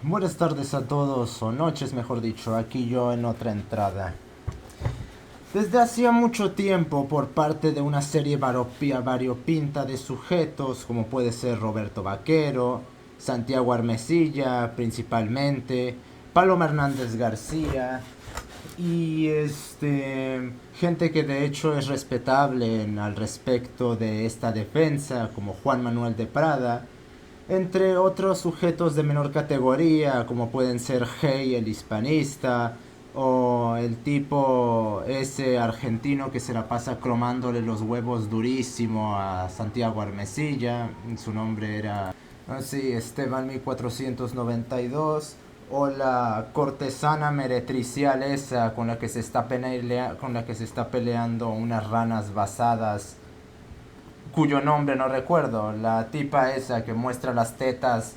Buenas tardes a todos, o noches mejor dicho, aquí yo en otra entrada. Desde hacía mucho tiempo, por parte de una serie variopinta de sujetos, como puede ser Roberto Vaquero, Santiago Armesilla principalmente, Paloma Hernández García, y gente que de hecho es respetable al respecto de esta defensa, como Juan Manuel de Prada, entre otros sujetos de menor categoría, como pueden ser Hey el hispanista, o el tipo ese argentino que se la pasa cromándole los huevos durísimo a Santiago Armesilla, su nombre era así, Esteban 1492, o la cortesana meretricial esa con la que se está peleando unas ranas basadas cuyo nombre no recuerdo, la tipa esa que muestra las tetas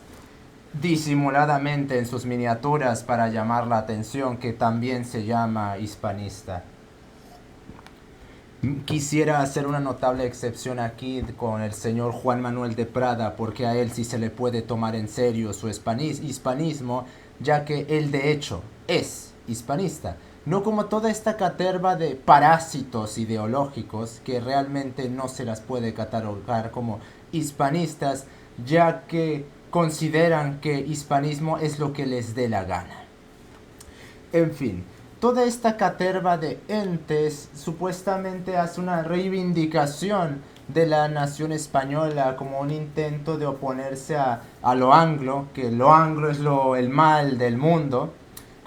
disimuladamente en sus miniaturas para llamar la atención, que también se llama hispanista. Quisiera hacer una notable excepción aquí con el señor Juan Manuel de Prada, porque a él sí se le puede tomar en serio su hispanismo, ya que él de hecho es hispanista. No como toda esta caterva de parásitos ideológicos que realmente no se las puede catalogar como hispanistas, ya que consideran que hispanismo es lo que les dé la gana. En fin, toda esta caterva de entes supuestamente hace una reivindicación de la nación española como un intento de oponerse a lo anglo, que lo anglo es el mal del mundo,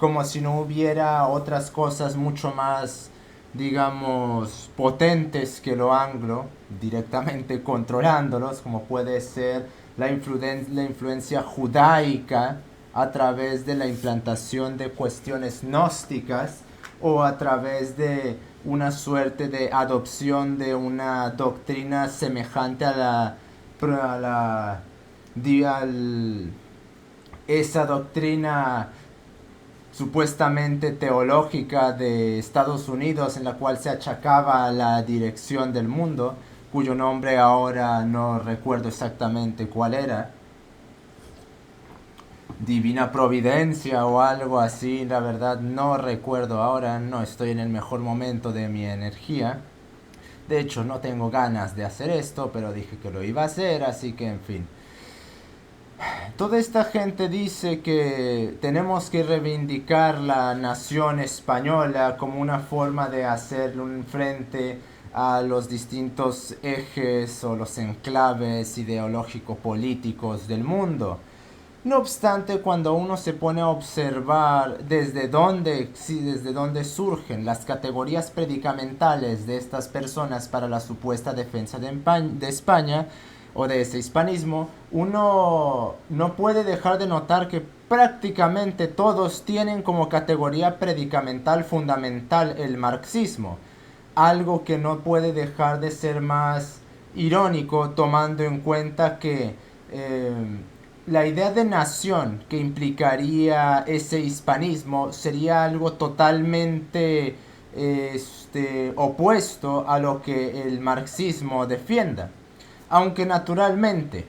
como si no hubiera otras cosas mucho más, digamos, potentes que lo anglo, directamente controlándolos, como puede ser la influencia judaica a través de la implantación de cuestiones gnósticas o a través de una suerte de adopción de una doctrina semejante a la esa doctrina supuestamente teológica de Estados Unidos en la cual se achacaba la dirección del mundo, cuyo nombre ahora no recuerdo exactamente cuál era, Divina Providencia o algo así, la verdad no recuerdo ahora, no estoy en el mejor momento de mi energía. De hecho, no tengo ganas de hacer esto, pero dije que lo iba a hacer, así que en fin. Toda esta gente dice que tenemos que reivindicar la nación española como una forma de hacer un frente a los distintos ejes o los enclaves ideológico-políticos del mundo. No obstante, cuando uno se pone a observar desde dónde surgen las categorías predicamentales de estas personas para la supuesta defensa de España o de ese hispanismo, uno no puede dejar de notar que prácticamente todos tienen como categoría predicamental fundamental el marxismo, algo que no puede dejar de ser más irónico tomando en cuenta que eh, la idea de nación que implicaría ese hispanismo sería algo totalmente opuesto a lo que el marxismo defienda. Aunque naturalmente,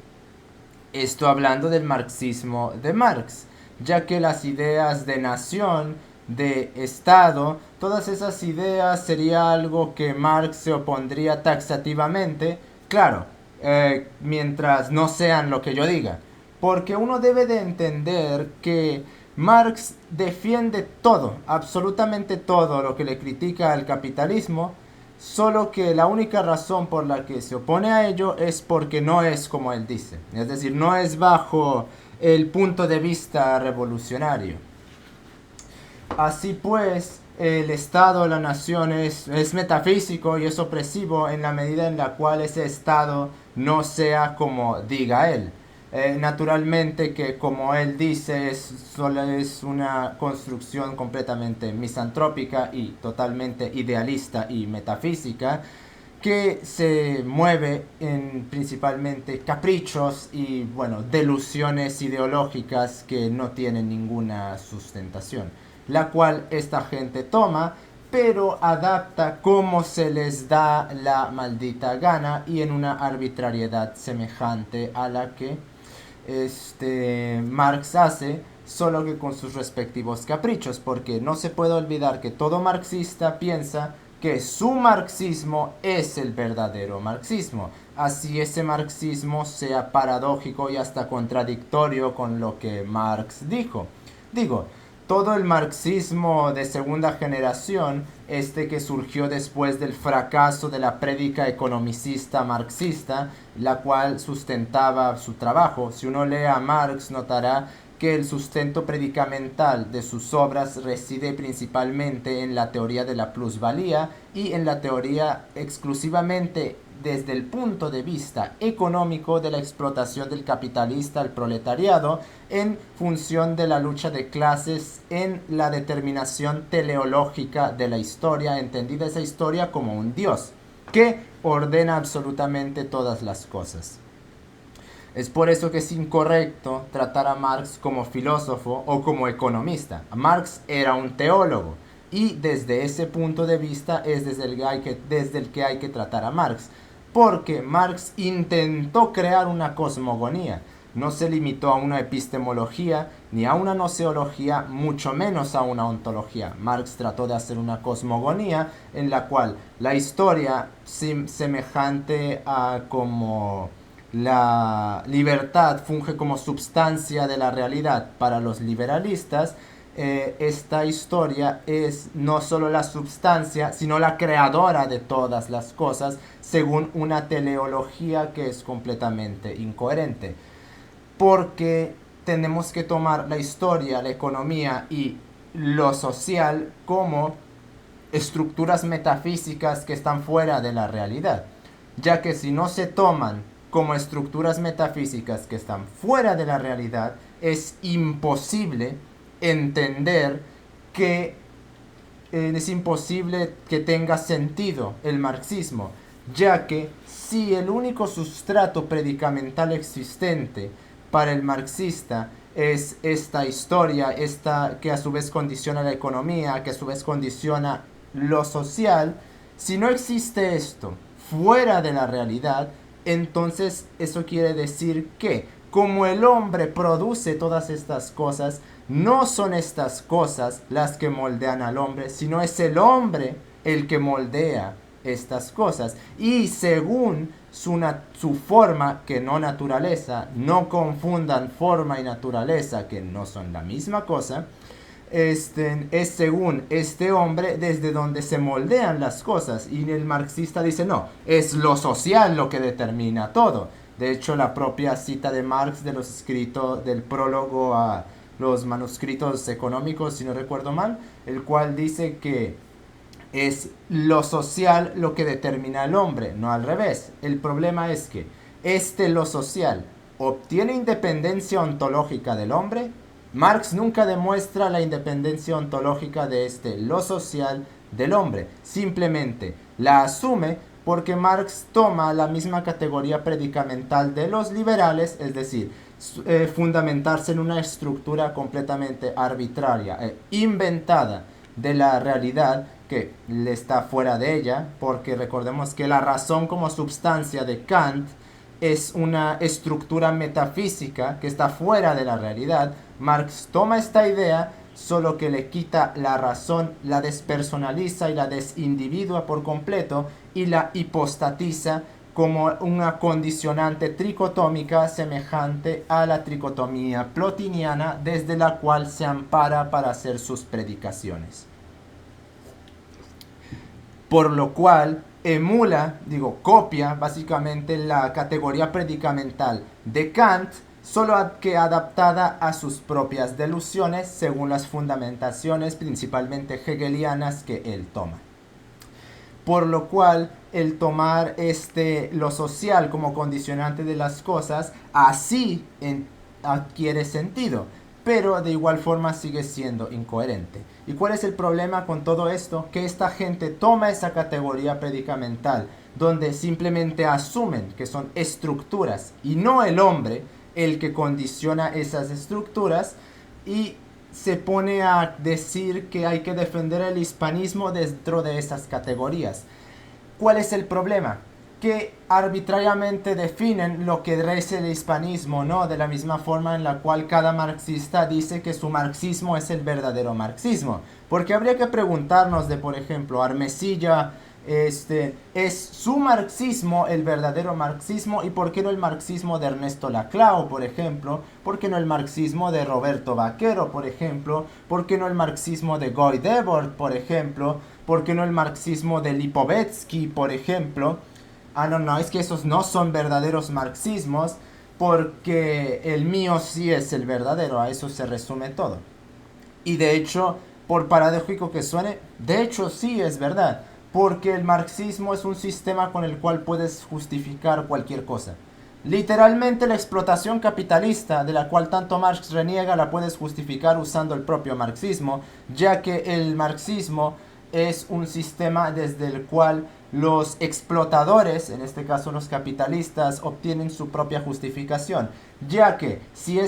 esto hablando del marxismo de Marx, ya que las ideas de nación, de Estado, todas esas ideas sería algo que Marx se opondría taxativamente, claro, mientras no sean lo que yo diga. Porque uno debe de entender que Marx defiende todo, absolutamente todo lo que le critica al capitalismo, solo que la única razón por la que se opone a ello es porque no es como él dice. Es decir, no es bajo el punto de vista revolucionario. Así pues, el Estado, la nación es metafísico y es opresivo en la medida en la cual ese Estado no sea como diga él. Naturalmente que como él dice solo es una construcción completamente misantrópica y totalmente idealista y metafísica que se mueve en principalmente caprichos y bueno, delusiones ideológicas que no tienen ninguna sustentación, la cual esta gente toma pero adapta como se les da la maldita gana y en una arbitrariedad semejante a la que Marx hace solo que con sus respectivos caprichos, porque no se puede olvidar que todo marxista piensa que su marxismo es el verdadero marxismo, así ese marxismo sea paradójico y hasta contradictorio con lo que Marx dijo. Digo, todo el marxismo de segunda generación, este que surgió después del fracaso de la prédica economicista marxista, la cual sustentaba su trabajo. Si uno lee a Marx, notará que el sustento predicamental de sus obras reside principalmente en la teoría de la plusvalía y en la teoría exclusivamente desde el punto de vista económico de la explotación del capitalista al proletariado en función de la lucha de clases en la determinación teleológica de la historia, entendida esa historia como un dios que ordena absolutamente todas las cosas. Es por eso que es incorrecto tratar a Marx como filósofo o como economista. Marx era un teólogo y desde ese punto de vista es desde el que hay que tratar a Marx. Porque Marx intentó crear una cosmogonía. No se limitó a una epistemología ni a una noceología, mucho menos a una ontología. Marx trató de hacer una cosmogonía en la cual la historia, semejante a como la libertad funge como substancia de la realidad para los liberalistas, esta historia es no solo la substancia, sino la creadora de todas las cosas, según una teleología que es completamente incoherente. Porque tenemos que tomar la historia, la economía y lo social como estructuras metafísicas que están fuera de la realidad, ya que si no se toman como estructuras metafísicas que están fuera de la realidad, es imposible entender que es imposible que tenga sentido el marxismo, ya que si el único sustrato predicamental existente para el marxista es esta historia, esta que a su vez condiciona la economía, que a su vez condiciona lo social, si no existe esto fuera de la realidad, entonces eso quiere decir que como el hombre produce todas estas cosas, no son estas cosas las que moldean al hombre, sino es el hombre el que moldea estas cosas. Y según su forma, que no naturaleza, no confundan forma y naturaleza, que no son la misma cosa, es según este hombre desde donde se moldean las cosas. Y el marxista dice, no, es lo social lo que determina todo. De hecho, la propia cita de Marx de los escritos del prólogo a los manuscritos económicos, si no recuerdo mal, el cual dice que es lo social lo que determina al hombre, no al revés. El problema es que lo social obtiene independencia ontológica del hombre. Marx nunca demuestra la independencia ontológica de lo social del hombre, simplemente la asume porque Marx toma la misma categoría predicamental de los liberales, es decir, fundamentarse en una estructura completamente arbitraria e inventada de la realidad que le está fuera de ella, porque recordemos que la razón como substancia de Kant es una estructura metafísica que está fuera de la realidad. Marx toma esta idea, solo que le quita la razón, la despersonaliza y la desindividua por completo y la hipostatiza como una condicionante tricotómica semejante a la tricotomía plotiniana, desde la cual se ampara para hacer sus predicaciones. Por lo cual copia básicamente la categoría predicamental de Kant, solo que adaptada a sus propias delusiones según las fundamentaciones principalmente hegelianas que él toma. Por lo cual el tomar lo social como condicionante de las cosas así adquiere sentido, pero de igual forma sigue siendo incoherente. ¿Y cuál es el problema con todo esto? Que esta gente toma esa categoría predicamental, donde simplemente asumen que son estructuras y no el hombre el que condiciona esas estructuras, y se pone a decir que hay que defender el hispanismo dentro de esas categorías. ¿Cuál es el problema? que arbitrariamente definen lo que es el hispanismo, ¿no? De la misma forma en la cual cada marxista dice que su marxismo es el verdadero marxismo. Porque habría que preguntarnos de, por ejemplo, Armesilla, ¿es su marxismo el verdadero marxismo? ¿Y por qué no el marxismo de Ernesto Laclau, por ejemplo? ¿Por qué no el marxismo de Roberto Vaquero, por ejemplo? ¿Por qué no el marxismo de Guy Debord, por ejemplo? ¿Por qué no el marxismo de Lipovetsky, por ejemplo? Ah, no, es que esos no son verdaderos marxismos, porque el mío sí es el verdadero, a eso se resume todo. Y de hecho, por paradójico que suene, de hecho sí es verdad, porque el marxismo es un sistema con el cual puedes justificar cualquier cosa. Literalmente la explotación capitalista, de la cual tanto Marx reniega, la puedes justificar usando el propio marxismo, ya que el marxismo es un sistema desde el cual los explotadores, en este caso los capitalistas, obtienen su propia justificación, ya que si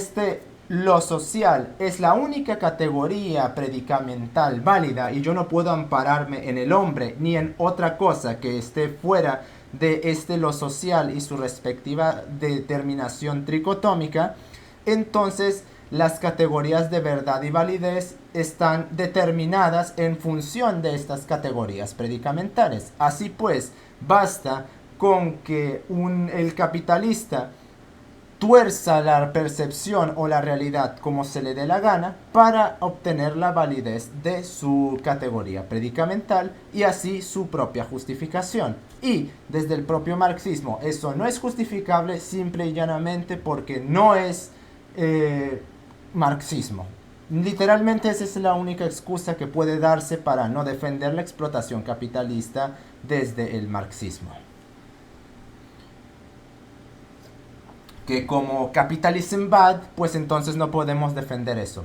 lo social es la única categoría predicamental válida y yo no puedo ampararme en el hombre ni en otra cosa que esté fuera de lo social y su respectiva determinación tricotómica, entonces las categorías de verdad y validez están determinadas en función de estas categorías predicamentales. Así pues, basta con que el capitalista tuerza la percepción o la realidad como se le dé la gana para obtener la validez de su categoría predicamental y así su propia justificación. Y desde el propio marxismo eso no es justificable simple y llanamente porque no es marxismo. Literalmente esa es la única excusa que puede darse para no defender la explotación capitalista desde el marxismo. Que como capitalism bad, pues entonces no podemos defender eso.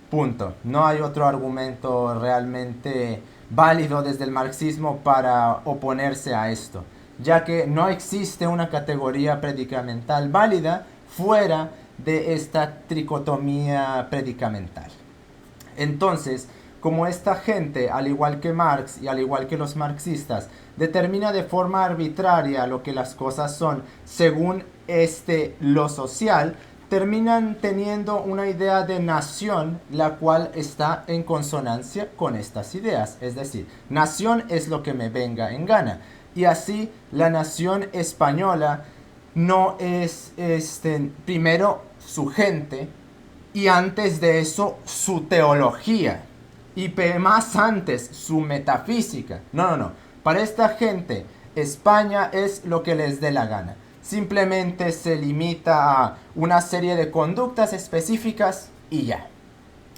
Punto. No hay otro argumento realmente válido desde el marxismo para oponerse a esto, ya que no existe una categoría predicamental válida fuera de esta tricotomía predicamental. Entonces, como esta gente, al igual que Marx y al igual que los marxistas, determina de forma arbitraria lo que las cosas son según lo social, terminan teniendo una idea de nación la cual está en consonancia con estas ideas. Es decir, nación es lo que me venga en gana. Y así la nación española no es primero su gente y antes de eso su teología y más antes su metafísica. No. Para esta gente España es lo que les dé la gana. Simplemente se limita a una serie de conductas específicas y ya.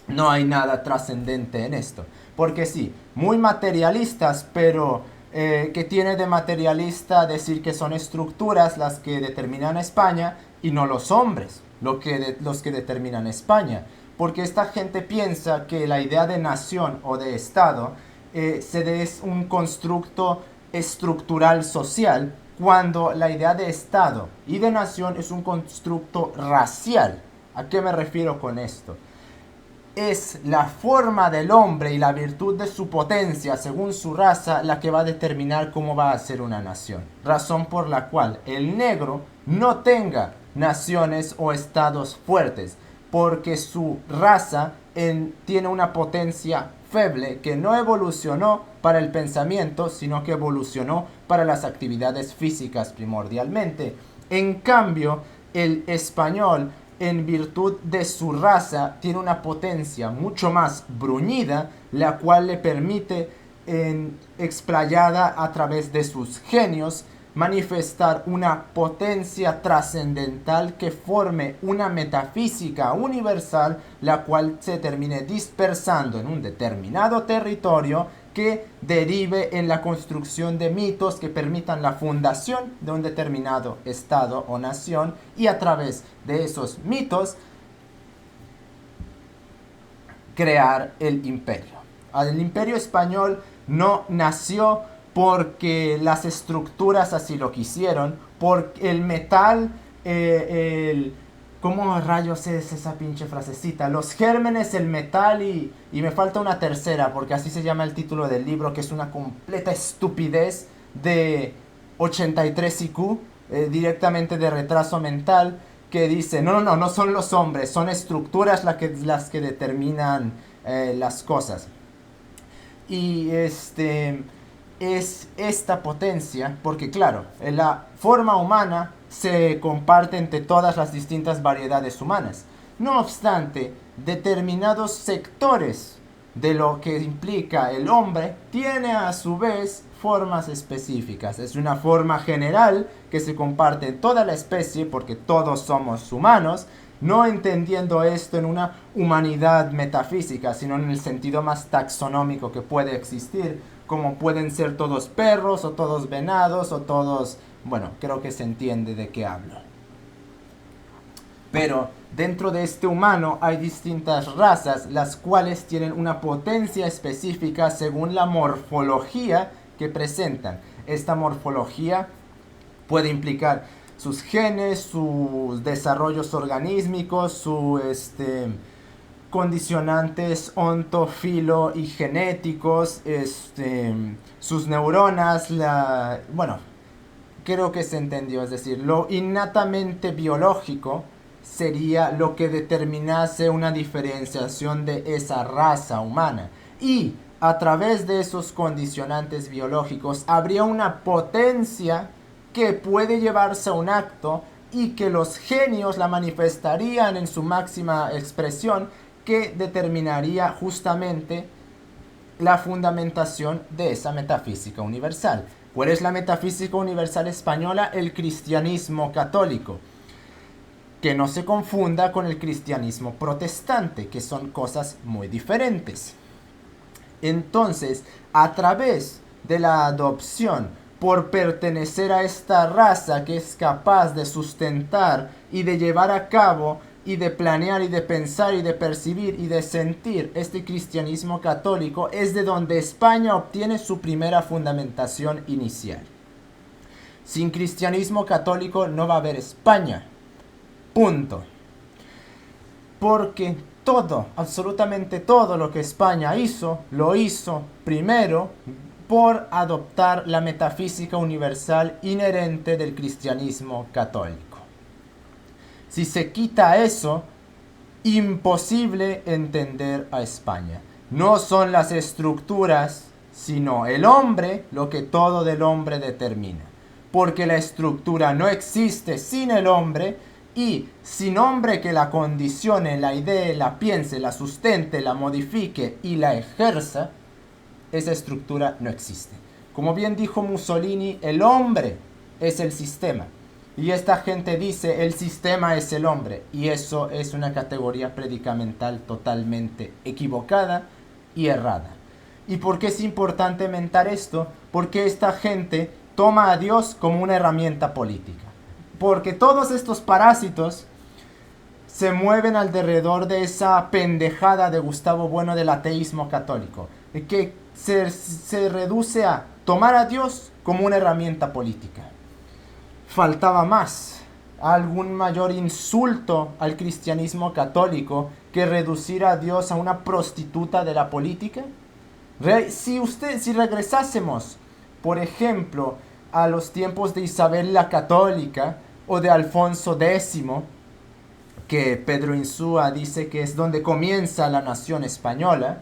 No hay nada trascendente en esto. Porque sí, muy materialistas, pero ¿qué tiene de materialista decir que son estructuras las que determinan España y no los hombres los que determinan España? Porque esta gente piensa que la idea de nación o de Estado es un constructo estructural social, cuando la idea de Estado y de nación es un constructo racial. ¿A qué me refiero con esto? Es la forma del hombre y la virtud de su potencia según su raza la que va a determinar cómo va a ser una nación. Razón por la cual el negro no tenga naciones o estados fuertes, porque su raza tiene una potencia feble que no evolucionó para el pensamiento, sino que evolucionó para las actividades físicas primordialmente. En cambio, el español, en virtud de su raza, tiene una potencia mucho más bruñida, la cual le permite, explayada a través de sus genios, manifestar una potencia trascendental que forme una metafísica universal, la cual se termine dispersando en un determinado territorio que derive en la construcción de mitos que permitan la fundación de un determinado estado o nación, y a través de esos mitos crear el imperio. El imperio español no nació porque las estructuras así lo quisieron, porque el metal, ¿cómo rayos es esa pinche frasecita? Los gérmenes, el metal y me falta una tercera, porque así se llama el título del libro, que es una completa estupidez de 83 IQ, directamente de retraso mental, que dice, no son los hombres, son estructuras las que determinan las cosas. Y es esta potencia, porque claro, la forma humana se comparte entre todas las distintas variedades humanas. No obstante, determinados sectores de lo que implica el hombre tiene a su vez formas específicas. Es una forma general que se comparte en toda la especie porque todos somos humanos, no entendiendo esto en una humanidad metafísica, sino en el sentido más taxonómico que puede existir, como pueden ser todos perros o todos venados o todos... Bueno, creo que se entiende de qué hablo. Pero dentro de este humano hay distintas razas, las cuales tienen una potencia específica según la morfología que presentan. Esta morfología puede implicar sus genes, sus desarrollos organísmicos, sus condicionantes ontofilo y genéticos, sus neuronas, bueno, creo que se entendió, es decir, lo innatamente biológico sería lo que determinase una diferenciación de esa raza humana. Y a través de esos condicionantes biológicos habría una potencia que puede llevarse a un acto y que los genios la manifestarían en su máxima expresión, que determinaría justamente la fundamentación de esa metafísica universal. ¿Cuál es la metafísica universal española? El cristianismo católico. Que no se confunda con el cristianismo protestante, que son cosas muy diferentes. Entonces, a través de la adopción, por pertenecer a esta raza que es capaz de sustentar y de llevar a cabo y de planear y de pensar y de percibir y de sentir este cristianismo católico, es de donde España obtiene su primera fundamentación inicial. Sin cristianismo católico no va a haber España. Punto. Porque todo, absolutamente todo lo que España hizo, lo hizo primero por adoptar la metafísica universal inherente del cristianismo católico. Si se quita eso, imposible entender a España. No son las estructuras, sino el hombre lo que todo del hombre determina. Porque la estructura no existe sin el hombre, y sin hombre que la condicione, la idee, la piense, la sustente, la modifique y la ejerza, esa estructura no existe. Como bien dijo Mussolini, el hombre es el sistema. Y esta gente dice, el sistema es el hombre. Y eso es una categoría predicamental totalmente equivocada y errada. ¿Y por qué es importante mentar esto? Porque esta gente toma a Dios como una herramienta política. Porque todos estos parásitos se mueven alrededor de esa pendejada de Gustavo Bueno del ateísmo católico, que se reduce a tomar a Dios como una herramienta política. Faltaba más, algún mayor insulto al cristianismo católico que reducir a Dios a una prostituta de la política. Si regresásemos, por ejemplo, a los tiempos de Isabel la Católica o de Alfonso X, que Pedro Insúa dice que es donde comienza la nación española,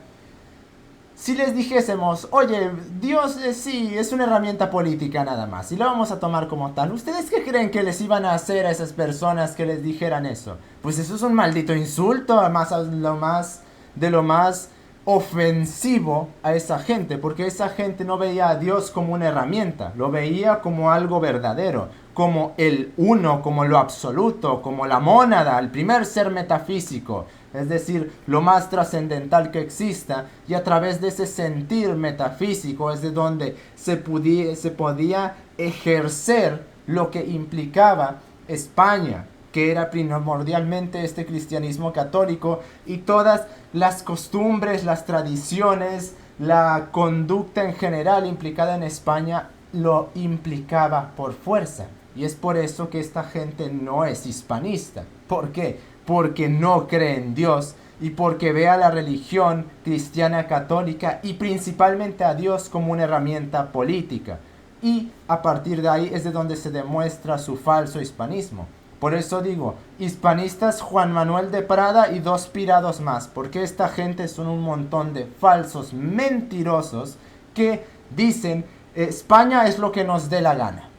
si les dijésemos, oye, Dios sí, es una herramienta política nada más, y la vamos a tomar como tal, ¿ustedes qué creen que les iban a hacer a esas personas que les dijeran eso? Pues eso es un maldito insulto, de lo más ofensivo a esa gente, porque esa gente no veía a Dios como una herramienta, lo veía como algo verdadero, como el uno, como lo absoluto, como la mónada, el primer ser metafísico, es decir, lo más trascendental que exista, y a través de ese sentir metafísico es de donde se podía ejercer lo que implicaba España, que era primordialmente este cristianismo católico, y todas las costumbres, las tradiciones, la conducta en general implicada en España lo implicaba por fuerza. Y es por eso que esta gente no es hispanista. ¿Por qué? Porque no cree en Dios y porque ve a la religión cristiana católica y principalmente a Dios como una herramienta política. y a partir de ahí es de donde se demuestra su falso hispanismo. Por eso digo, hispanistas Juan Manuel de Prada y 2 pirados más, porque esta gente son un montón de falsos mentirosos que dicen España es lo que nos dé la gana.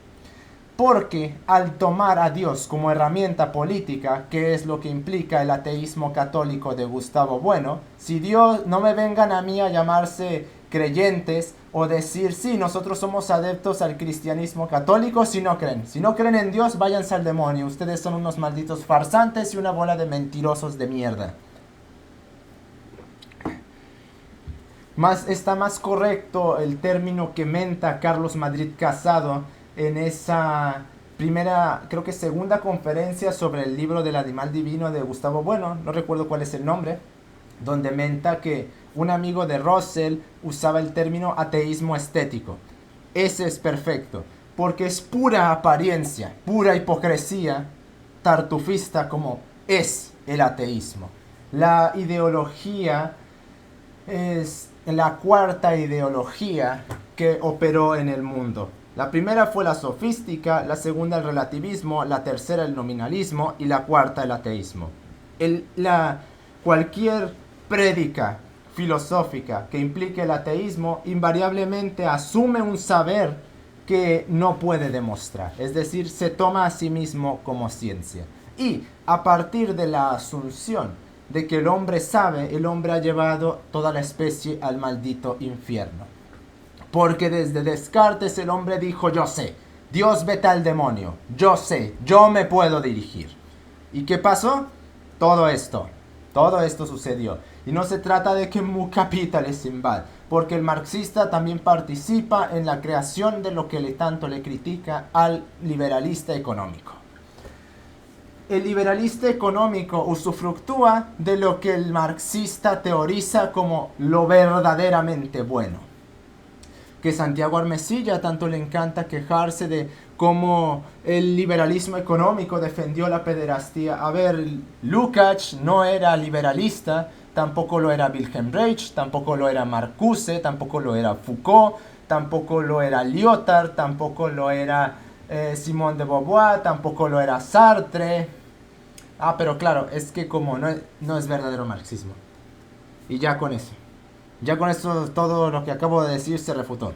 Porque al tomar a Dios como herramienta política, que es lo que implica el ateísmo católico de Gustavo Bueno, si Dios, no me vengan a mí a llamarse creyentes o decir, sí, nosotros somos adeptos al cristianismo católico si no creen. Si no creen en Dios, váyanse al demonio. Ustedes son unos malditos farsantes y una bola de mentirosos de mierda. Está más correcto el término que menta Carlos Madrid Casado en esa primera, creo que segunda conferencia sobre el libro del animal divino de Gustavo Bueno, no recuerdo cuál es el nombre, donde menta que un amigo de Russell usaba el término ateísmo estético. Ese es perfecto, porque es pura apariencia, pura hipocresía tartufista como es el ateísmo. La ideología es la cuarta ideología que operó en el mundo. La primera fue la sofística, la segunda el relativismo, la tercera el nominalismo y la cuarta el ateísmo. Cualquier prédica filosófica que implique el ateísmo invariablemente asume un saber que no puede demostrar, es decir, se toma a sí mismo como ciencia. Y a partir de la asunción de que el hombre sabe, el hombre ha llevado toda la especie al maldito infierno. Porque desde Descartes el hombre dijo, yo sé, Dios vete al demonio, yo sé, yo me puedo dirigir. ¿Y qué pasó? Todo esto sucedió. Y no se trata de que mu capitalism bad, porque el marxista también participa en la creación de lo que tanto le critica al liberalista económico. El liberalista económico usufructúa de lo que el marxista teoriza como lo verdaderamente bueno. Que Santiago Armesilla tanto le encanta quejarse de cómo el liberalismo económico defendió la pederastía. A ver, Lukács no era liberalista, tampoco lo era Wilhelm Reich, tampoco lo era Marcuse, tampoco lo era Foucault, tampoco lo era Lyotard, tampoco lo era Simone de Beauvoir, tampoco lo era Sartre. Pero claro, es que como no es verdadero marxismo. Y ya con eso todo lo que acabo de decir se refutó.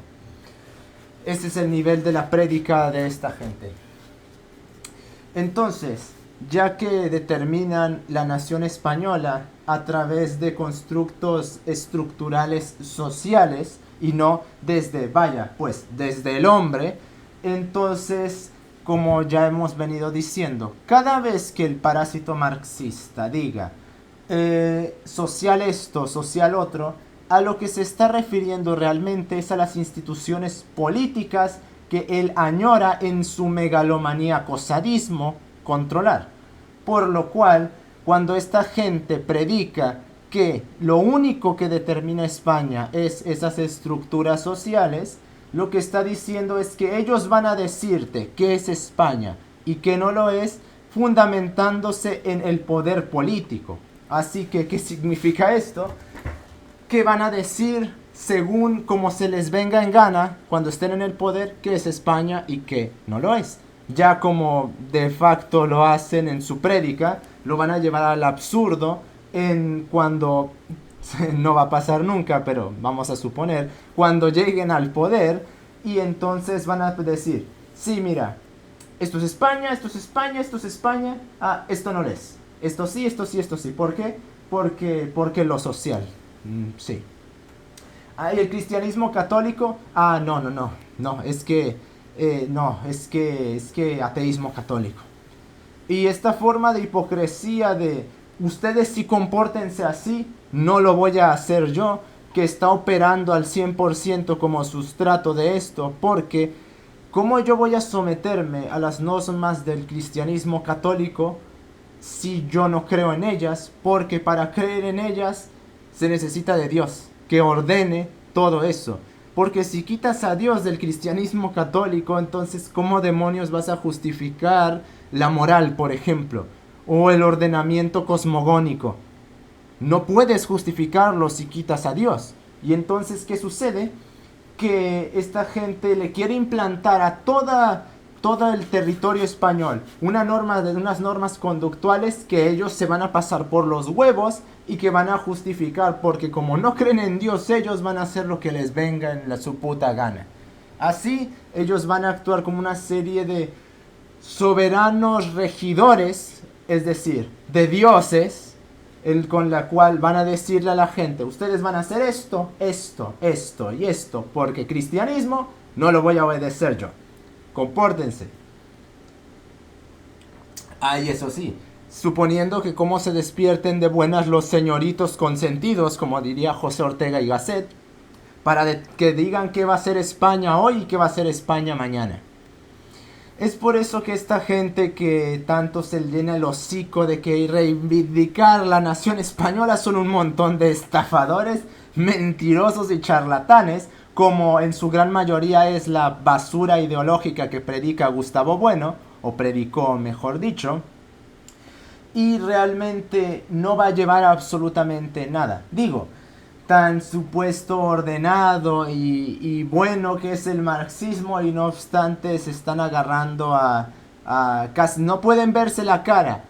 Ese es el nivel de la prédica de esta gente. Entonces, ya que determinan la nación española a través de constructos estructurales sociales y no desde el hombre, entonces, como ya hemos venido diciendo, cada vez que el parásito marxista diga social esto, social otro, a lo que se está refiriendo realmente es a las instituciones políticas que él añora en su megalomaníaco sadismo controlar. Por lo cual, cuando esta gente predica que lo único que determina España es esas estructuras sociales, lo que está diciendo es que ellos van a decirte qué es España y qué no lo es, fundamentándose en el poder político. Así que, ¿qué significa esto? Que van a decir según como se les venga en gana cuando estén en el poder qué es España y qué no lo es. Ya como de facto lo hacen en su prédica, lo van a llevar al absurdo en cuando no va a pasar nunca, pero vamos a suponer, cuando lleguen al poder y entonces van a decir, sí, mira, esto es España, esto es España, esto es España, esto no lo es. Esto sí, esto sí, esto sí. ¿Por qué? Porque lo social. Sí. ¿Y el cristianismo católico? No, es que ateísmo católico. Y esta forma de hipocresía de ustedes sí compórtense así, no lo voy a hacer yo, que está operando al 100% como sustrato de esto, porque ¿cómo yo voy a someterme a las normas del cristianismo católico si yo no creo en ellas? Porque para creer en ellas se necesita de Dios, que ordene todo eso. Porque si quitas a Dios del cristianismo católico, entonces ¿cómo demonios vas a justificar la moral, por ejemplo? O el ordenamiento cosmogónico. No puedes justificarlo si quitas a Dios. Y entonces, ¿qué sucede? que esta gente le quiere implantar a todo el territorio español unas normas conductuales que ellos se van a pasar por los huevos y que van a justificar, porque como no creen en Dios, ellos van a hacer lo que les venga en su puta gana. Así ellos van a actuar como una serie de soberanos regidores, es decir, de dioses, con la cual van a decirle a la gente: ustedes van a hacer esto, esto, esto y esto, porque cristianismo no lo voy a obedecer yo. Compórtense. Y eso sí, suponiendo que como se despierten de buenas los señoritos consentidos, como diría José Ortega y Gasset, para que digan qué va a ser España hoy y qué va a ser España mañana. Es por eso que esta gente que tanto se llena el hocico de que reivindicar la nación española son un montón de estafadores, mentirosos y charlatanes, como en su gran mayoría es la basura ideológica que predica Gustavo Bueno, o predicó mejor dicho, y realmente no va a llevar a absolutamente nada. Digo, tan supuesto ordenado y bueno que es el marxismo, y no obstante se están agarrando a casi no pueden verse la cara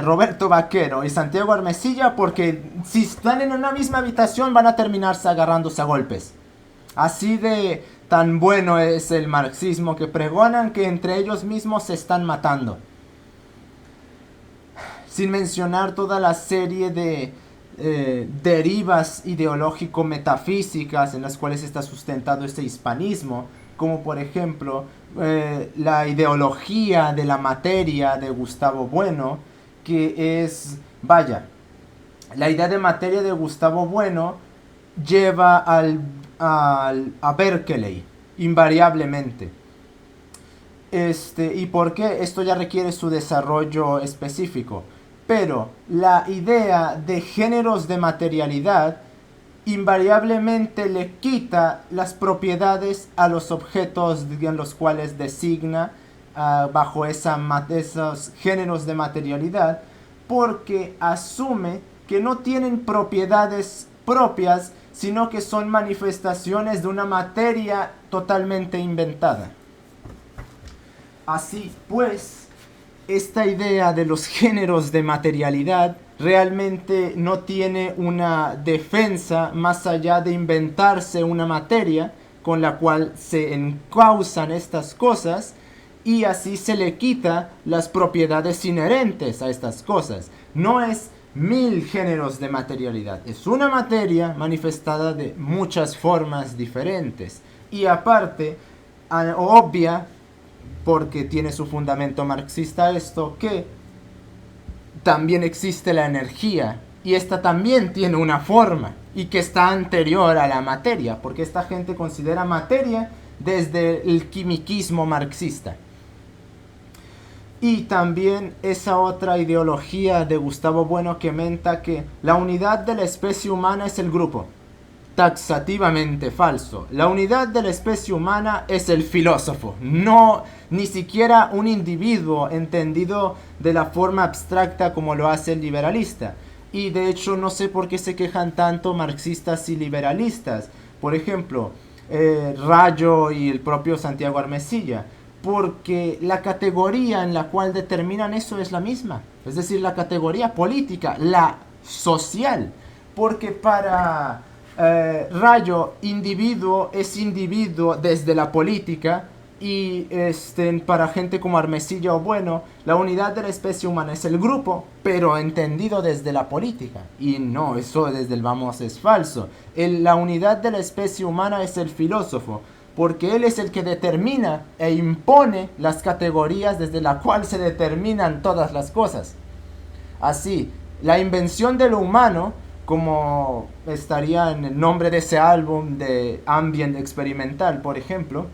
Roberto Vaquero y Santiago Armesilla, porque si están en una misma habitación van a terminarse agarrándose a golpes. Así de tan bueno es el marxismo que pregonan, que entre ellos mismos se están matando. Sin mencionar toda la serie de derivas ideológico-metafísicas en las cuales está sustentado este hispanismo, como por ejemplo la ideología de la materia de Gustavo Bueno, que es, vaya, la idea de materia de Gustavo Bueno lleva a Berkeley, invariablemente. ¿Y por qué? Esto ya requiere su desarrollo específico. Pero la idea de géneros de materialidad invariablemente le quita las propiedades a los objetos en los cuales designa bajo esos géneros de materialidad, porque asume que no tienen propiedades propias, sino que son manifestaciones de una materia totalmente inventada. Así pues, esta idea de los géneros de materialidad realmente no tiene una defensa más allá de inventarse una materia con la cual se encausan estas cosas, y así se le quita las propiedades inherentes a estas cosas. No es 1000 géneros de materialidad, es una materia manifestada de muchas formas diferentes, y aparte obvia, porque tiene su fundamento marxista esto, que también existe la energía, y esta también tiene una forma, y que está anterior a la materia, porque esta gente considera materia desde el quimiquismo marxista. Y también esa otra ideología de Gustavo Bueno que menta que la unidad de la especie humana es el grupo. Taxativamente falso. La unidad de la especie humana es el filósofo, no ni siquiera un individuo entendido de la forma abstracta como lo hace el liberalista. Y de hecho no sé por qué se quejan tanto marxistas y liberalistas, por ejemplo Rayo y el propio Santiago Armesilla, porque la categoría en la cual determinan eso es la misma, es decir, la categoría política, la social, porque para Rayo, individuo es individuo desde la política, y para gente como Armesilla o Bueno, la unidad de la especie humana es el grupo, pero entendido desde la política. Y no, eso desde el vamos es falso. La unidad de la especie humana es el filósofo, porque él es el que determina e impone las categorías desde la cual se determinan todas las cosas. Así, la invención de lo humano, como estaría en el nombre de ese álbum de ambient experimental, por ejemplo,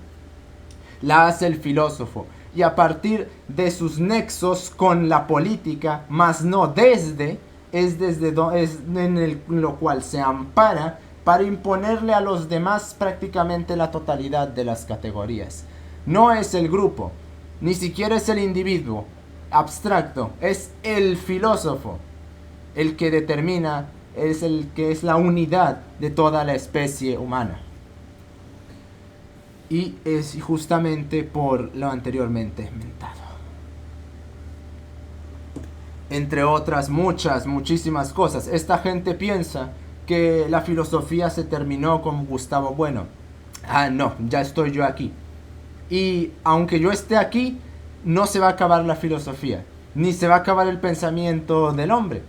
la hace el filósofo, y a partir de sus nexos con la política, más no desde, es en lo cual se ampara para imponerle a los demás prácticamente la totalidad de las categorías. No es el grupo, ni siquiera es el individuo abstracto, es el filósofo el que determina, es el que es la unidad de toda la especie humana. Y es justamente por lo anteriormente mentado. Entre otras muchísimas cosas. Esta gente piensa que la filosofía se terminó con Gustavo Bueno. Ah, no, ya estoy yo aquí. Y aunque yo esté aquí, no se va a acabar la filosofía, ni se va a acabar el pensamiento del hombre.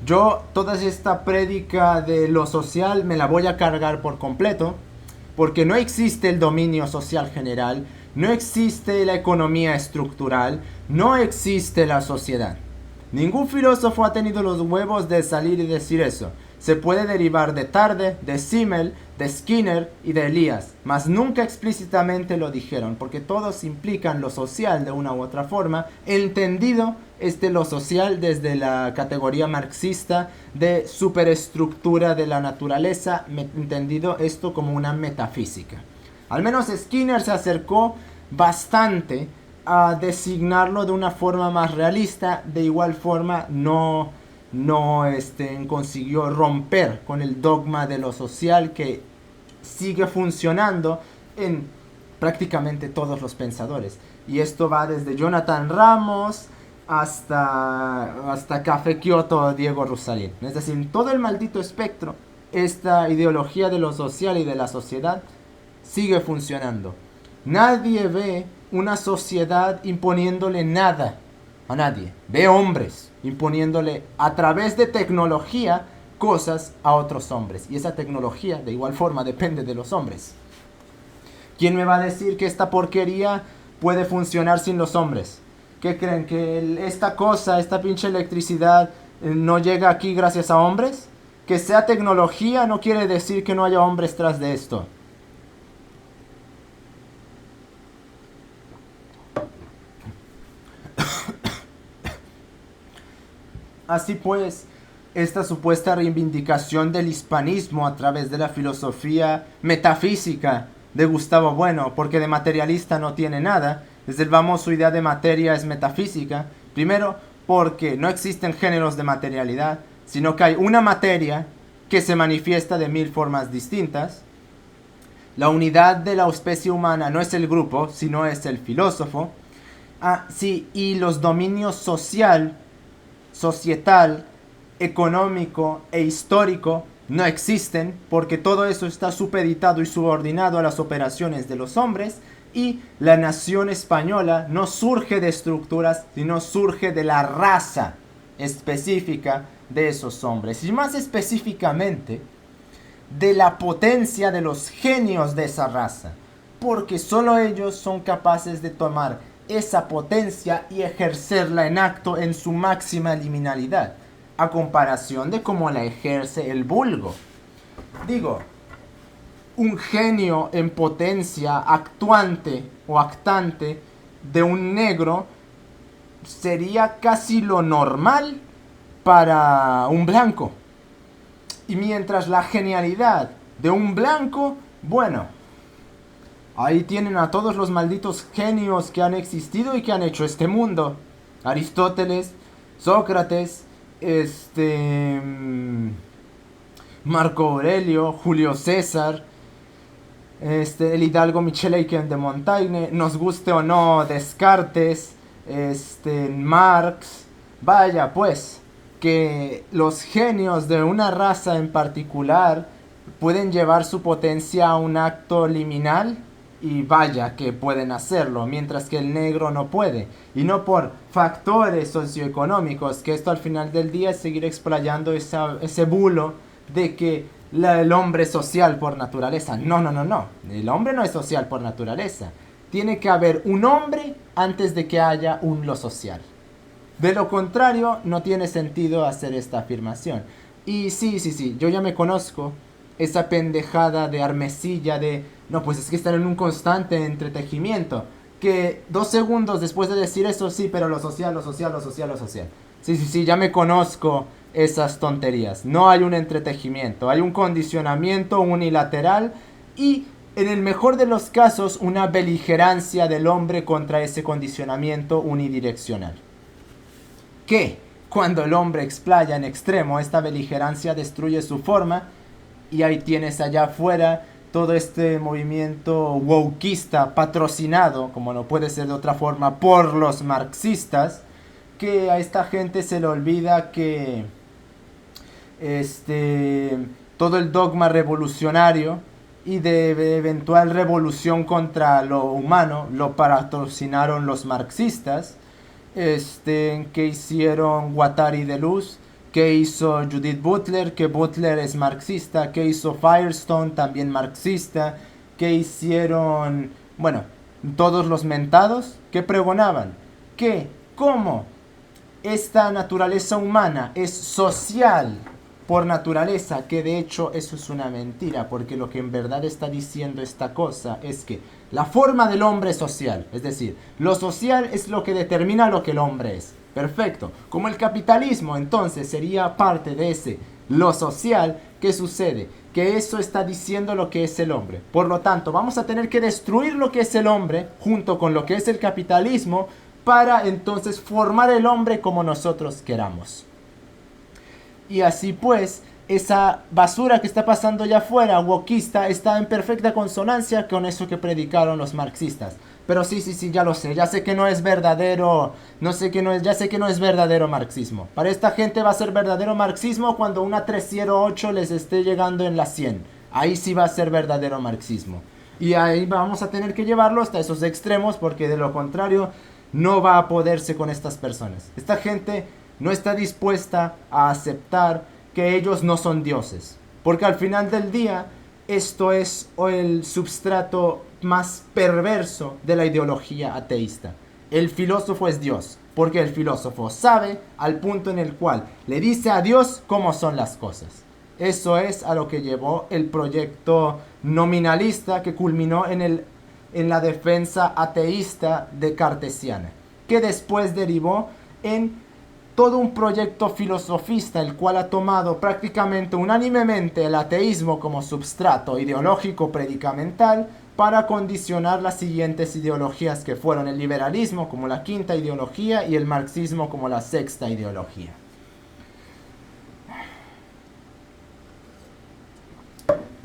Yo toda esta prédica de lo social me la voy a cargar por completo, porque no existe el dominio social general, no existe la economía estructural, no existe la sociedad. Ningún filósofo ha tenido los huevos de salir y decir eso. Se puede derivar de Tarde, de Simmel, de Skinner y de Elías, mas nunca explícitamente lo dijeron, porque todos implican lo social de una u otra forma, entendido lo social desde la categoría marxista de superestructura de la naturaleza, entendido esto como una metafísica. Al menos Skinner se acercó bastante a designarlo de una forma más realista. De igual forma no consiguió romper con el dogma de lo social que sigue funcionando en prácticamente todos los pensadores. Y esto va desde Jonathan Ramos hasta Café Kioto, Diego Rusalín. Es decir, en todo el maldito espectro, esta ideología de lo social y de la sociedad sigue funcionando. Nadie ve una sociedad imponiéndole nada a nadie. Ve hombres imponiéndole a través de tecnología cosas a otros hombres. Y esa tecnología de igual forma depende de los hombres. ¿Quién me va a decir que esta porquería puede funcionar sin los hombres? ¿Qué creen? ¿Que esta pinche electricidad no llega aquí gracias a hombres? Que sea tecnología no quiere decir que no haya hombres tras de esto. Así pues, esta supuesta reivindicación del hispanismo a través de la filosofía metafísica de Gustavo Bueno, porque de materialista no tiene nada, desde el vamos su idea de materia es metafísica, primero porque no existen géneros de materialidad, sino que hay una materia que se manifiesta de 1000 formas distintas. La unidad de la especie humana no es el grupo, sino es el filósofo. Sí, y los dominios social, societal, económico e histórico no existen, porque todo eso está supeditado y subordinado a las operaciones de los hombres, y la nación española no surge de estructuras, sino surge de la raza específica de esos hombres, y más específicamente de la potencia de los genios de esa raza, porque solo ellos son capaces de tomar esa potencia y ejercerla en acto en su máxima liminalidad, a comparación de cómo la ejerce el vulgo. Digo, un genio en potencia actuante o actante de un negro sería casi lo normal para un blanco. Y mientras la genialidad de un blanco, bueno, ahí tienen a todos los malditos genios que han existido y que han hecho este mundo. Aristóteles, Sócrates, Marco Aurelio, Julio César, el hidalgo Michel Eichen de Montaigne, nos guste o no Descartes, Marx. Vaya pues, que los genios de una raza en particular pueden llevar su potencia a un acto liminal, y vaya que pueden hacerlo, mientras que el negro no puede, y no por factores socioeconómicos, que esto al final del día es seguir explayando ese bulo de que el hombre es social por naturaleza. No, el hombre no es social por naturaleza. Tiene que haber un hombre antes de que haya un lo social. De lo contrario, no tiene sentido hacer esta afirmación. Y sí, yo ya me conozco esa pendejada de armesilla de no, pues es que están en un constante entretejimiento, que 2 segundos después de decir eso, sí, pero lo social. Sí, ya me conozco esas tonterías. No hay un entretejimiento, hay un condicionamiento unilateral y, en el mejor de los casos, una beligerancia del hombre contra ese condicionamiento unidireccional. Que, cuando el hombre explaya en extremo, esta beligerancia destruye su forma, y ahí tienes allá afuera todo este movimiento wokeista patrocinado, como no puede ser de otra forma, por los marxistas, que a esta gente se le olvida que todo el dogma revolucionario y de eventual revolución contra lo humano lo patrocinaron los marxistas, que hicieron Guattari de Luz, que hizo Judith Butler, que Butler es marxista, que hizo Firestone, también marxista, que hicieron, bueno, todos los mentados que pregonaban que como esta naturaleza humana es social por naturaleza, que de hecho eso es una mentira, porque lo que en verdad está diciendo esta cosa es que la forma del hombre es social, es decir, lo social es lo que determina lo que el hombre es. Perfecto. Como el capitalismo entonces sería parte de ese lo social, ¿qué sucede? Que eso está diciendo lo que es el hombre. Por lo tanto, vamos a tener que destruir lo que es el hombre junto con lo que es el capitalismo para entonces formar el hombre como nosotros queramos. Y así pues, esa basura que está pasando allá afuera, wokista, está en perfecta consonancia con eso que predicaron los marxistas. Pero sí, ya lo sé, ya sé que no es verdadero, ya sé que no es verdadero marxismo. Para esta gente va a ser verdadero marxismo cuando una 308 les esté llegando en la 100. Ahí sí va a ser verdadero marxismo. Y ahí vamos a tener que llevarlo hasta esos extremos porque de lo contrario no va a poderse con estas personas. Esta gente no está dispuesta a aceptar que ellos no son dioses. Porque al final del día, esto es el substrato más perverso de la ideología ateísta. El filósofo es Dios, porque el filósofo sabe al punto en el cual le dice a Dios cómo son las cosas. Eso es a lo que llevó el proyecto nominalista que culminó en la defensa ateísta de Cartesiana, que después derivó en todo un proyecto filosofista el cual ha tomado prácticamente unánimemente el ateísmo como substrato ideológico predicamental para condicionar las siguientes ideologías que fueron el liberalismo como la quinta ideología y el marxismo como la sexta ideología.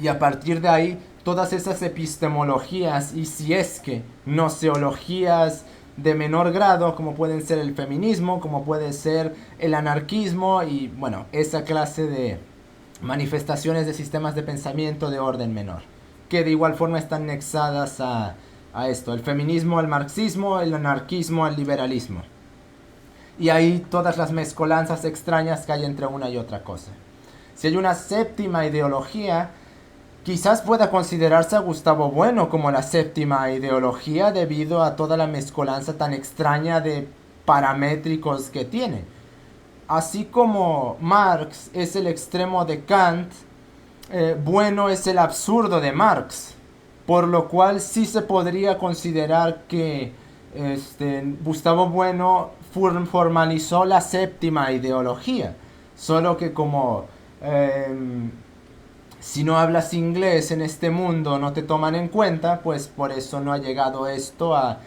Y a partir de ahí, todas esas epistemologías y si es que gnoseologías de menor grado, como pueden ser el feminismo, como puede ser el anarquismo y bueno, esa clase de manifestaciones de sistemas de pensamiento de orden menor, que de igual forma están nexadas a esto, el feminismo al marxismo, el anarquismo al liberalismo. Y ahí todas las mezcolanzas extrañas que hay entre una y otra cosa. Si hay una séptima ideología, quizás pueda considerarse a Gustavo Bueno como la séptima ideología debido a toda la mezcolanza tan extraña de paramétricos que tiene. Así como Marx es el extremo de Kant, Bueno es el absurdo de Marx. Por lo cual sí se podría considerar que Gustavo Bueno formalizó la séptima ideología. Solo que como si no hablas inglés en este mundo no te toman en cuenta, pues por eso no ha llegado esto a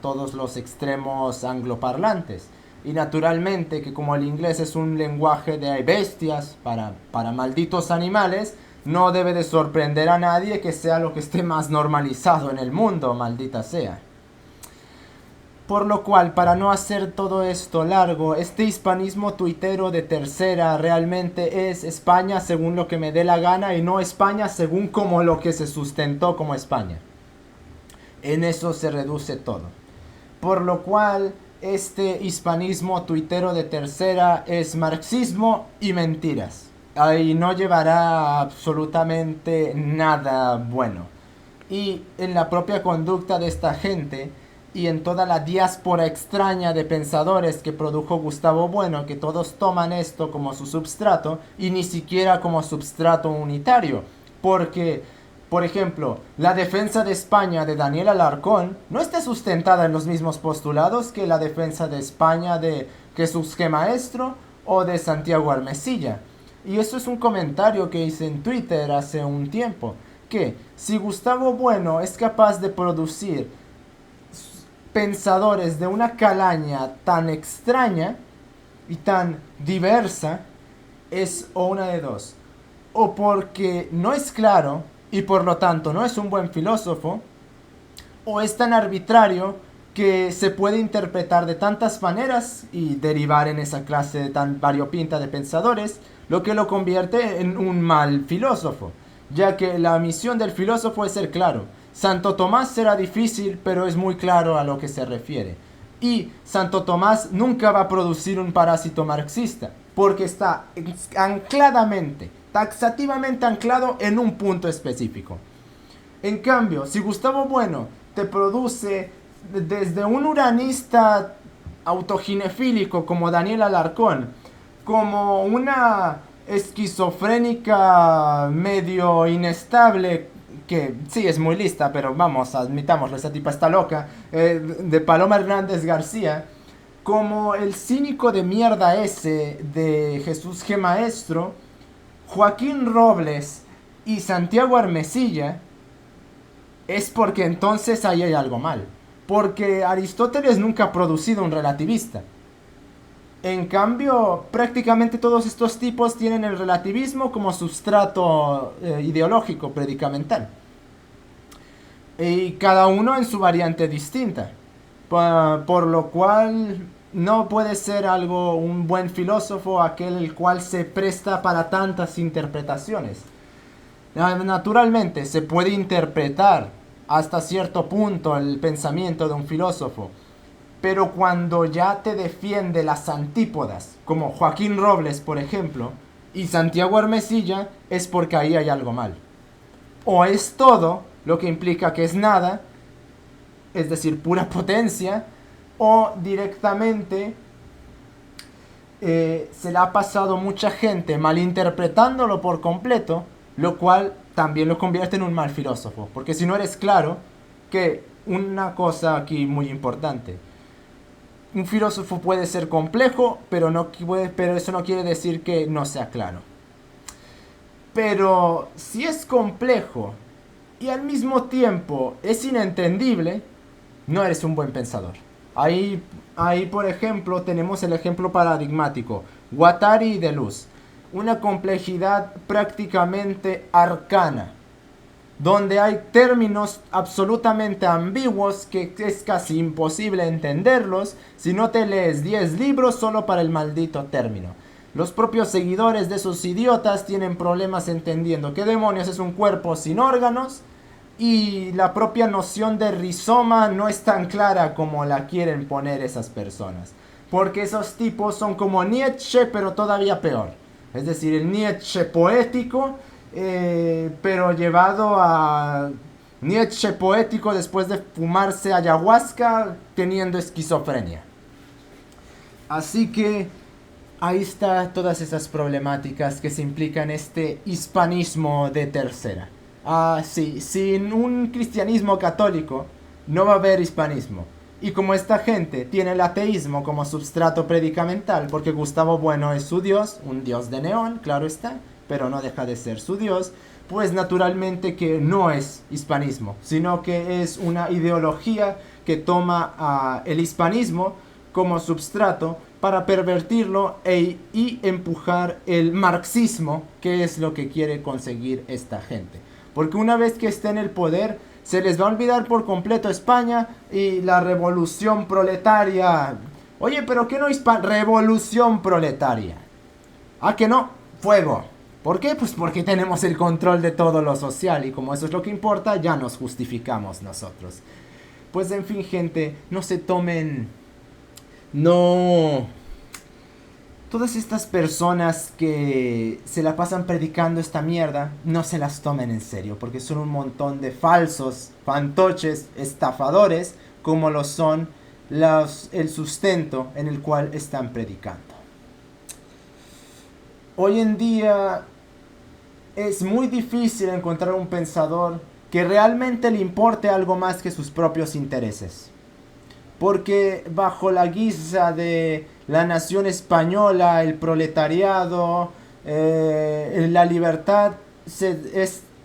todos los extremos angloparlantes. Y naturalmente que como el inglés es un lenguaje de bestias para malditos animales, no debe de sorprender a nadie que sea lo que esté más normalizado en el mundo, maldita sea. Por lo cual, para no hacer todo esto largo, este hispanismo tuitero de tercera realmente es España según lo que me dé la gana y no España según como lo que se sustentó como España. En eso se reduce todo. Por lo cual, este hispanismo tuitero de tercera es marxismo y mentiras. Ahí no llevará absolutamente nada bueno. Y en la propia conducta de esta gente y en toda la diáspora extraña de pensadores que produjo Gustavo Bueno, que todos toman esto como su substrato y ni siquiera como substrato unitario. Porque, por ejemplo, la defensa de España de Daniel Alarcón no está sustentada en los mismos postulados que la defensa de España de Jesús G. Maestro o de Santiago Armesilla. Y eso es un comentario que hice en Twitter hace un tiempo, que si Gustavo Bueno es capaz de producir pensadores de una calaña tan extraña y tan diversa, es o una de dos. O porque no es claro y por lo tanto no es un buen filósofo, o es tan arbitrario que se puede interpretar de tantas maneras y derivar en esa clase tan variopinta de pensadores, lo que lo convierte en un mal filósofo, ya que la misión del filósofo es ser claro. Santo Tomás será difícil, pero es muy claro a lo que se refiere. Y Santo Tomás nunca va a producir un parásito marxista, porque está ancladamente, taxativamente anclado en un punto específico. En cambio, si Gustavo Bueno te produce desde un uranista autoginefílico como Daniel Alarcón, como una esquizofrénica medio inestable, que sí es muy lista, pero vamos, admitámoslo, esa tipa está loca, de Paloma Hernández García, como el cínico de mierda ese de Jesús G. Maestro, Joaquín Robles y Santiago Armesilla, es porque entonces ahí hay algo mal. Porque Aristóteles nunca ha producido un relativista. En cambio, prácticamente todos estos tipos tienen el relativismo como sustrato ideológico, predicamental. Y cada uno en su variante distinta. Por lo cual no puede ser algo un buen filósofo aquel el cual se presta para tantas interpretaciones. Naturalmente se puede interpretar hasta cierto punto el pensamiento de un filósofo, pero cuando ya te defiende las antípodas, como Joaquín Robles, por ejemplo, y Santiago Hermesilla, es porque ahí hay algo mal. O es todo, lo que implica que es nada, es decir, pura potencia, o directamente se le ha pasado mucha gente malinterpretándolo por completo, lo cual también lo convierte en un mal filósofo. Porque si no eres claro, que una cosa aquí muy importante, un filósofo puede ser complejo, pero eso no quiere decir que no sea claro. Pero si es complejo y al mismo tiempo es inentendible, no eres un buen pensador. Ahí, por ejemplo, tenemos el ejemplo paradigmático, Guattari y Deleuze. Una complejidad prácticamente arcana, donde hay términos absolutamente ambiguos que es casi imposible entenderlos si no te lees 10 libros solo para el maldito término. Los propios seguidores de esos idiotas tienen problemas entendiendo qué demonios es un cuerpo sin órganos, y la propia noción de rizoma no es tan clara como la quieren poner esas personas. Porque esos tipos son como Nietzsche, pero todavía peor. Es decir, el Nietzsche poético, pero llevado a Nietzsche poético después de fumarse ayahuasca teniendo esquizofrenia. Así que ahí está todas esas problemáticas que se implican este hispanismo de tercera. Sí, sin un cristianismo católico no va a haber hispanismo. Y como esta gente tiene el ateísmo como substrato predicamental, porque Gustavo Bueno es su dios, un dios de neón, claro está, pero no deja de ser su dios, pues naturalmente que no es hispanismo, sino que es una ideología que toma el hispanismo como substrato para pervertirlo y empujar el marxismo, que es lo que quiere conseguir esta gente. Porque una vez que esté en el poder, se les va a olvidar por completo España y la revolución proletaria. Oye, pero ¿qué no revolución proletaria? ¿Ah, que no? Fuego. ¿Por qué? Pues porque tenemos el control de todo lo social y como eso es lo que importa, ya nos justificamos nosotros. Pues en fin, gente, no se tomen... No... Todas estas personas que se la pasan predicando esta mierda, no se las tomen en serio, porque son un montón de falsos, fantoches, estafadores, como lo son el sustento en el cual están predicando. Hoy en día es muy difícil encontrar un pensador que realmente le importe algo más que sus propios intereses. Porque bajo la guisa de la nación española, el proletariado, la libertad,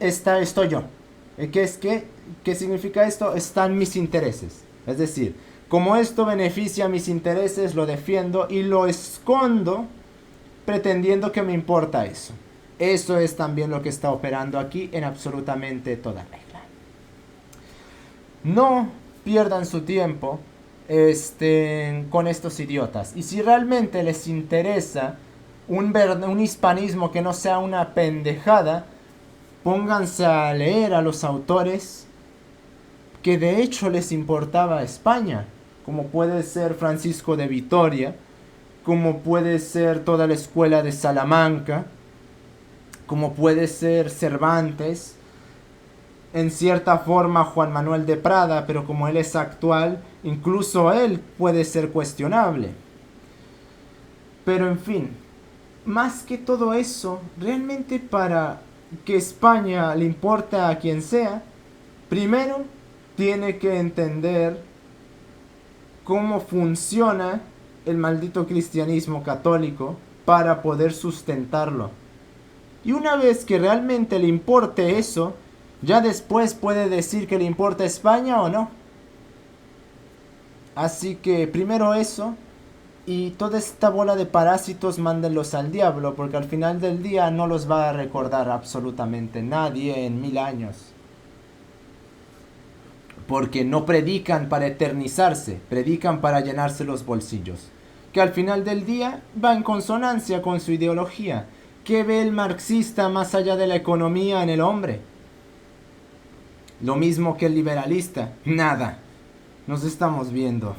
estoy yo. ¿Qué significa esto? Están mis intereses. Es decir, como esto beneficia mis intereses, lo defiendo y lo escondo pretendiendo que me importa eso. Eso es también lo que está operando aquí en absolutamente toda regla. No pierdan su tiempo con estos idiotas. Y si realmente les interesa un hispanismo que no sea una pendejada, pónganse a leer a los autores que de hecho les importaba España, como puede ser Francisco de Vitoria, como puede ser toda la escuela de Salamanca, como puede ser Cervantes, en cierta forma Juan Manuel de Prada, pero como él es actual, incluso él puede ser cuestionable. Pero en fin, más que todo eso, realmente para que España le importe a quien sea, primero tiene que entender cómo funciona el maldito cristianismo católico para poder sustentarlo. Y una vez que realmente le importe eso, ya después puede decir que le importa España o no. Así que primero eso, y toda esta bola de parásitos mándenlos al diablo, porque al final del día no los va a recordar absolutamente nadie en 1000 años. Porque no predican para eternizarse, predican para llenarse los bolsillos. Que al final del día va en consonancia con su ideología. ¿Qué ve el marxista más allá de la economía en el hombre? Lo mismo que el liberalista. Nada. Nos estamos viendo.